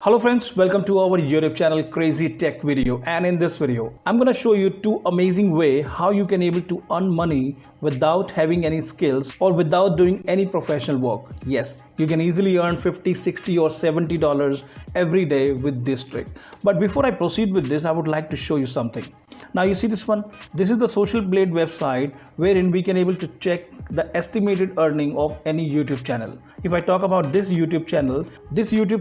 Hello friends, welcome to our YouTube channel Crazy Tech Video, and in this video I'm going to show you two amazing way how you can able to earn money without having any skills or without doing any professional work. Yes, you can easily earn 50, 60 or $70 every day with this trick. But before I proceed with this, I would like to show you something. Now you see this one, this is the Social Blade website wherein we can able to check the estimated earning of any YouTube channel. If I talk about this YouTube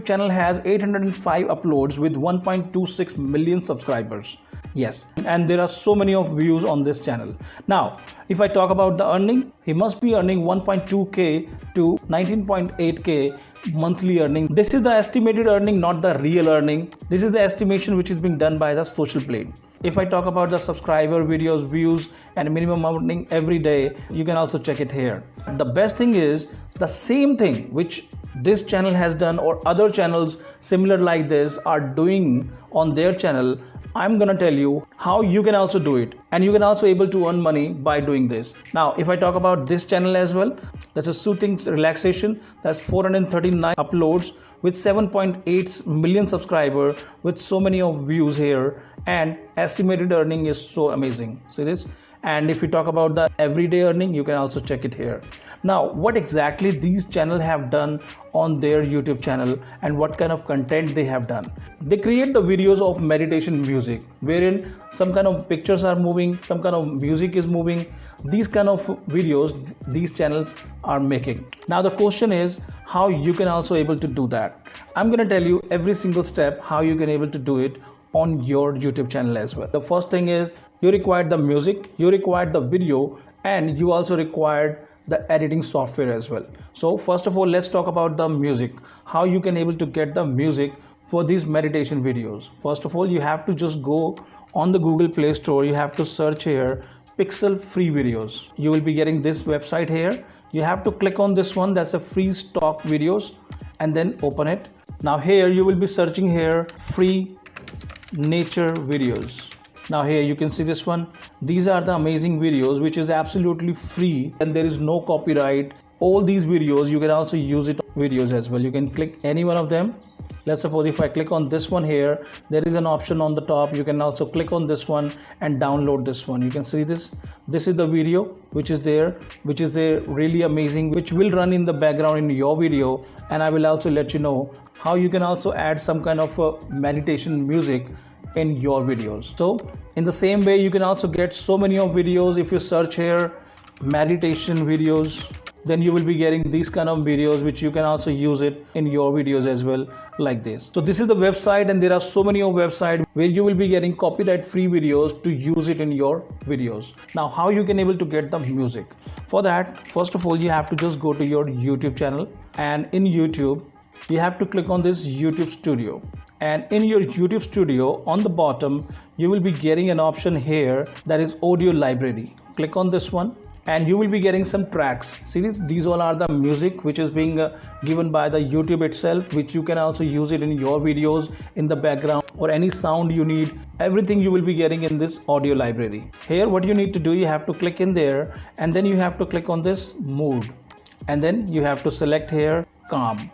channel has 805 uploads with 1.26 million subscribers. Yes, and there are so many of views on this channel. Now, if I talk about the earning, he must be earning 1.2k to 19.8k monthly earning. This is the estimated earning, not the real earning. This is the estimation which is being done by the Social Blade. If I talk about the subscriber, videos, views and minimum earning every day, you can also check it here. The best thing is the same thing which this channel has done or other channels similar like this are doing on their channel. I'm gonna tell you how you can also do it, and you can also able to earn money by doing this. Now, if I talk about this channel as well, that's a soothing relaxation. That's 439 uploads with 7.8 million subscriber with so many of views here, and estimated earning is so amazing. See this? And if you talk about the everyday earning, you can also check it here. Now, what exactly these channels have done on their YouTube channel and what kind of content they have done. They create the videos of meditation music wherein some kind of pictures are moving, some kind of music is moving. These kind of videos these channels are making. Now the question is how you can also able to do that. I'm going to tell you every single step how you can able to do it on your YouTube channel as well. The first thing is you require the music, you require the video, and you also require the editing software as well. So first of all, let's talk about the music, how you can able to get the music for these meditation videos. First of all, you have to just go on the Google Play Store. You have to search here Pixel Free Videos. You will be getting this website here. You have to click on this one, that's a free stock videos, and then open it. Now here you will be searching here free nature videos. Now here you can see this one. These are the amazing videos which is absolutely free and there is no copyright. All these videos you can also use it on videos as well. You can click any one of them. Let's suppose if I click on this one here, there is an option on the top. You can also click on this one and download this one. You can see this. This is the video which is there, which is really amazing, which will run in the background in your video. And I will also let you know how you can also add some kind of meditation music in your videos. So in the same way, you can also get so many of videos. If you search here meditation videos, then you will be getting these kind of videos which you can also use it in your videos as well, like this. So this is the website, and there are so many of websites where you will be getting copyright free videos to use it in your videos. Now how you can able to get the music? For that, first of all, you have to just go to your YouTube channel, and in YouTube you have to click on this YouTube Studio. And in your YouTube Studio on the bottom, you will be getting an option here that is audio library. Click on this one and you will be getting some tracks. See this? These all are the music which is being given by the YouTube itself, which you can also use it in your videos in the background or any sound you need. Everything you will be getting in this audio library. Here what you need to do, you have to click in there and then you have to click on this mood, and then you have to select here calm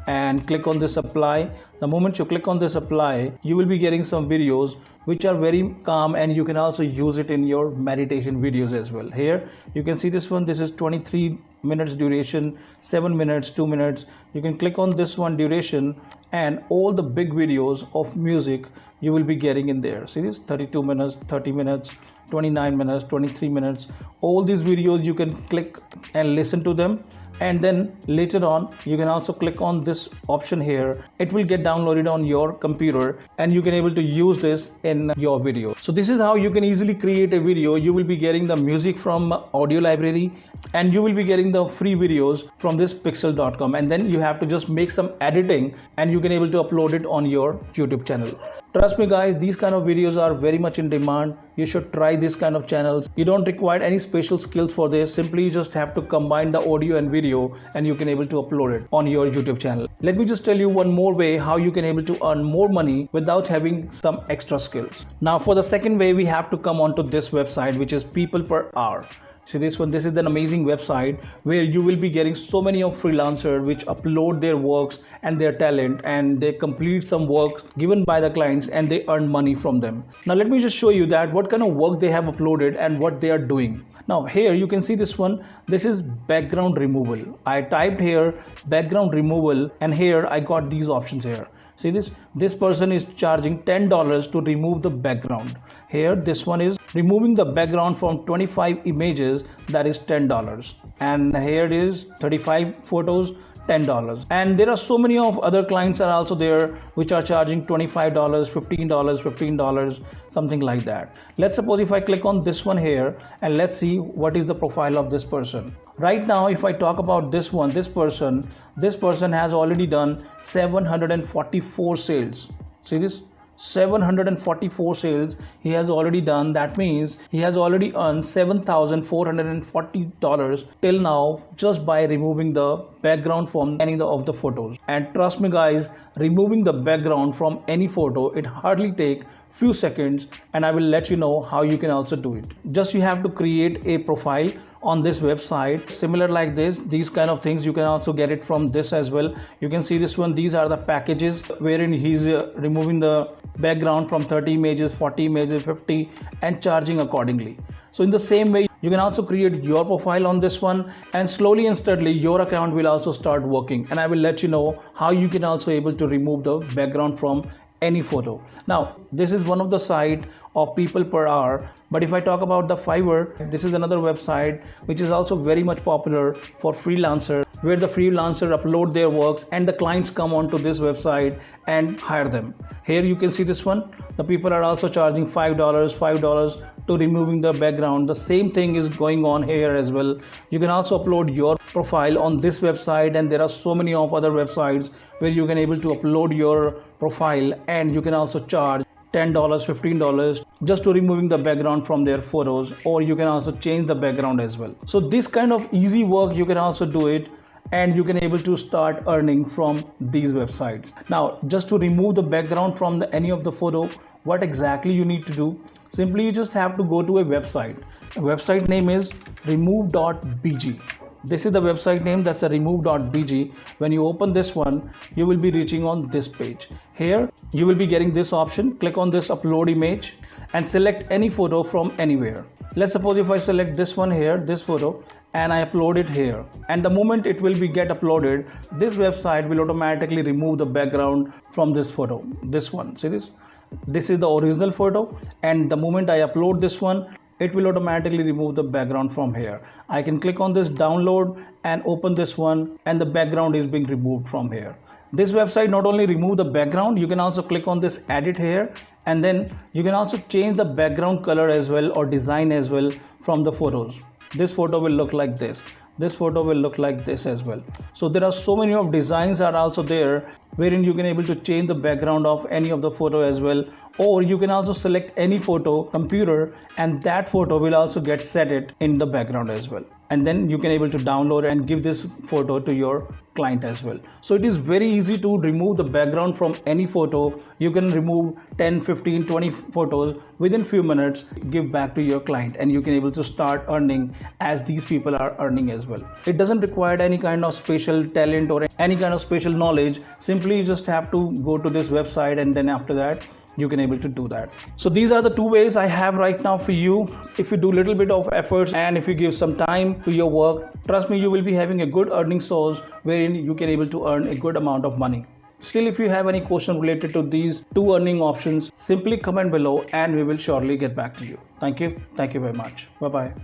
and click on this apply. The moment you click on this apply, you will be getting some videos which are very calm, and you can also use it in your meditation videos as well. Here you can see this one. This is 23 minutes duration, 7 minutes, 2 minutes. You can click on this one duration, and all the big videos of music you will be getting in there. See this? 32 minutes, 30 minutes, 29 minutes, 23 minutes. All these videos you can click and listen to them, and then later on you can also click on this option here. It will get downloaded on your computer and you can able to use this in your video. So this is how you can easily create a video. You will be getting the music from audio library, and you will be getting the free videos from this pixel.com, and then you have to just make some editing and you can able to upload it on your YouTube channel. Trust me guys, these kind of videos are very much in demand. You should try this kind of channels. You don't require any special skills for this. Simply you just have to combine the audio and video and you can able to upload it on your YouTube channel. Let me just tell you one more way how you can able to earn more money without having some extra skills. Now for the second way, we have to come onto this website which is people per hour. See this one, this is an amazing website where you will be getting so many of freelancers which upload their works and their talent, and they complete some work given by the clients and they earn money from them. Now let me just show you that what kind of work they have uploaded and what they are doing. Now here you can see this one, this is background removal. I typed here background removal and here I got these options here. See this person is charging $10 to remove the background. Here this one is removing the background from 25 images, that is $10, and here it is 35 photos, $10. And there are so many of other clients are also there which are charging $25, $15, something like that. Let's suppose if I click on this one here and let's see what is the profile of this person. Right now if I talk about this one, this person has already done 744 sales. See this, 744 sales he has already done. That means he has already earned $7,440 till now just by removing the background from any of the photos. And trust me guys, removing the background from any photo, it hardly take few seconds, and I will let you know how you can also do it. Just you have to create a profile on this website similar like this. These kind of things you can also get it from this as well. You can see this one, these are the packages wherein he's removing the background from 30 images, 40 images, 50, and charging accordingly. So in the same way you can also create your profile on this one, and slowly and steadily your account will also start working, and I will let you know how you can also able to remove the background from any photo. Now this is one of the site of people per hour, but if I talk about the Fiverr, this is another website which is also very much popular for freelancers, where the freelancers upload their works and the clients come onto this website and hire them. Here you can see this one, the people are also charging $5 to removing the background. The same thing is going on here as well. You can also upload your profile on this website, and there are so many of other websites where you can able to upload your profile, and you can also charge $10, $15 just to removing the background from their photos, or you can also change the background as well. So this kind of easy work you can also do it, and you can able to start earning from these websites. Now just to remove the background from any of the photo, what exactly you need to do? Simply you just have to go to a website. The website name is remove.bg. This is the website name, that's a remove.bg. When you open this one, you will be reaching on this page. Here you will be getting this option. Click on this upload image and select any photo from anywhere. Let's suppose if I select this one here, this photo, and I upload it here, and the moment it will be get uploaded, this website will automatically remove the background from this photo. This one, see this is the original photo, and the moment I upload this one, it will automatically remove the background from here. I can click on this download and open this one, and the background is being removed from here. This website not only remove the background, you can also click on this edit here, and then you can also change the background color as well, or design as well from the photos. This photo will look like this. This photo will look like this as well. So there are so many of designs are also there wherein you can able to change the background of any of the photo as well, or you can also select any photo computer, and that photo will also get set it in the background as well, and then you can able to download and give this photo to your client as well. So it is very easy to remove the background from any photo. You can remove 10, 15, 20 photos within few minutes, give back to your client, and you can able to start earning as these people are earning as well. It doesn't require any kind of special talent or any kind of special knowledge. Simply you just have to go to this website, and then after that you can able to do that. So these are the two ways I have right now for you. If you do little bit of efforts and if you give some time to your work, trust me, you will be having a good earning source wherein you can able to earn a good amount of money. Still, if you have any question related to these two earning options, simply comment below and we will surely get back to you. Thank you very much. Bye bye.